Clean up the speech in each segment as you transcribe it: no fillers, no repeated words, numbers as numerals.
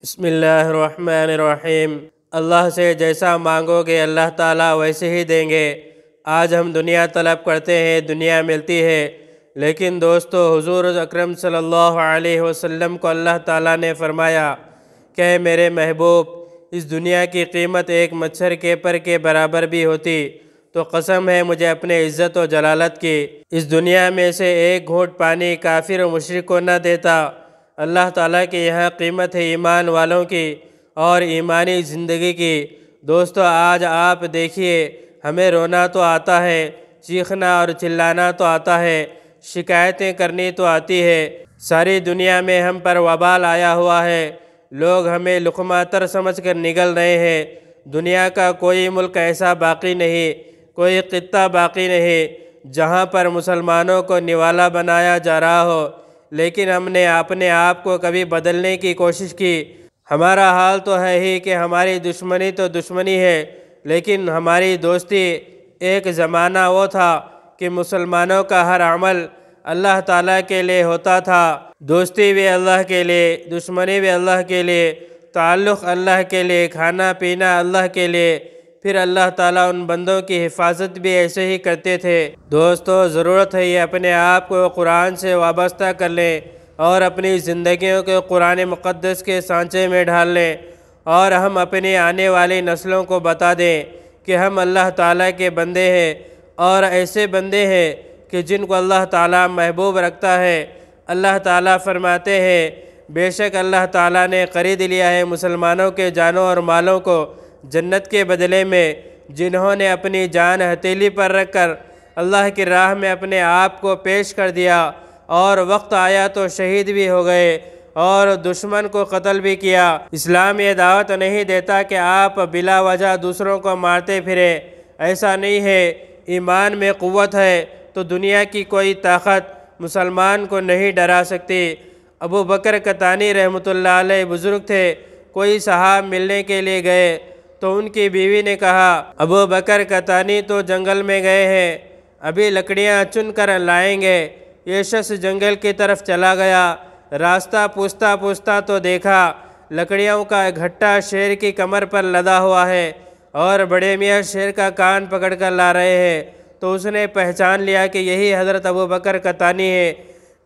بسم اللہ الرحمن الرحیم۔ اللہ سے جیسا مانگو گے اللہ تعالیٰ ویسے ہی دیں گے۔ آج ہم دنیا طلب کرتے ہیں، دنیا ملتی ہے، لیکن دوستو حضور اکرم صلی اللہ علیہ وسلم کو اللہ تعالیٰ نے فرمایا کہ میرے محبوب، اس دنیا کی قیمت ایک مچھر کے پر کے برابر بھی ہوتی تو قسم ہے مجھے اپنے عزت و جلالت کی، اس دنیا میں سے ایک گھونٹ پانی کافر و مشرک کو نہ دیتا۔ اللہ تعالیٰ کے یہاں قیمت ہے ایمان والوں کی اور ایمانی زندگی کی۔ دوستو آج آپ دیکھیے، ہمیں رونا تو آتا ہے، چیخنا اور چلانا تو آتا ہے، شکایتیں کرنی تو آتی ہے۔ ساری دنیا میں ہم پر وبال آیا ہوا ہے، لوگ ہمیں لقمہ تر سمجھ کر نگل رہے ہیں۔ دنیا کا کوئی ملک ایسا باقی نہیں، کوئی خطہ باقی نہیں جہاں پر مسلمانوں کو نوالا بنایا جا رہا ہو، لیکن ہم نے اپنے آپ کو کبھی بدلنے کی کوشش کی؟ ہمارا حال تو ہے ہی کہ ہماری دشمنی تو دشمنی ہے، لیکن ہماری دوستی ایک زمانہ وہ تھا کہ مسلمانوں کا ہر عمل اللہ تعالیٰ کے لیے ہوتا تھا، دوستی بھی اللہ کے لیے، دشمنی بھی اللہ کے لیے، تعلق اللہ کے لیے، کھانا پینا اللہ کے لیے، پھر اللہ تعالیٰ ان بندوں کی حفاظت بھی ایسے ہی کرتے تھے۔ دوستو ضرورت ہے یہ اپنے آپ کو قرآن سے وابستہ کر لیں اور اپنی زندگیوں کو قرآن مقدس کے سانچے میں ڈھال لیں، اور ہم اپنی آنے والی نسلوں کو بتا دیں کہ ہم اللہ تعالیٰ کے بندے ہیں، اور ایسے بندے ہیں کہ جن کو اللہ تعالیٰ محبوب رکھتا ہے۔ اللہ تعالیٰ فرماتے ہیں، بے شک اللہ تعالیٰ نے خرید لیا ہے مسلمانوں کے جانوں اور مالوں کو جنت کے بدلے میں، جنہوں نے اپنی جان ہتھیلی پر رکھ کر اللہ کی راہ میں اپنے آپ کو پیش کر دیا، اور وقت آیا تو شہید بھی ہو گئے اور دشمن کو قتل بھی کیا۔ اسلام یہ دعوت نہیں دیتا کہ آپ بلا وجہ دوسروں کو مارتے پھریں، ایسا نہیں ہے۔ ایمان میں قوت ہے تو دنیا کی کوئی طاقت مسلمان کو نہیں ڈرا سکتی۔ ابو بکر قطانی رحمۃ اللہ علیہ بزرگ تھے، کوئی صحابہ ملنے کے لیے گئے تو ان کی بیوی نے کہا، ابو بکر قطانی تو جنگل میں گئے ہیں، ابھی لکڑیاں چن کر لائیں گے۔ یہ شخص جنگل کی طرف چلا گیا، راستہ پوچھتا پوچھتا تو دیکھا لکڑیوں کا گھٹا شیر کی کمر پر لدا ہوا ہے، اور بڑے میاں شیر کا کان پکڑ کر لا رہے ہیں، تو اس نے پہچان لیا کہ یہی حضرت ابو بکر قطانی ہے۔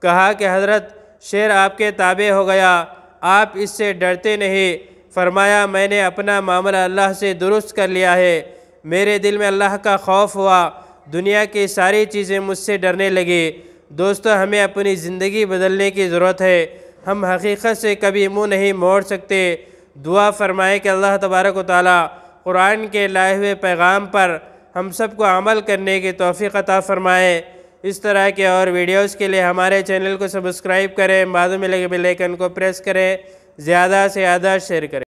کہا کہ حضرت، شیر آپ کے تابع ہو گیا، آپ اس سے ڈرتے نہیں؟ فرمایا، میں نے اپنا معاملہ اللہ سے درست کر لیا ہے، میرے دل میں اللہ کا خوف ہوا، دنیا کی ساری چیزیں مجھ سے ڈرنے لگی۔ دوستو ہمیں اپنی زندگی بدلنے کی ضرورت ہے، ہم حقیقت سے کبھی منہ نہیں موڑ سکتے۔ دعا فرمائے کہ اللہ تبارک و تعالیٰ قرآن کے لائے ہوئے پیغام پر ہم سب کو عمل کرنے کی توفیق عطا فرمائے۔ اس طرح کے اور ویڈیوز کے لیے ہمارے چینل کو سبسکرائب کریں، بعد میں لگے بیل آئیکن کو پریس کریں، زیادہ سے زیادہ شیئر کریں۔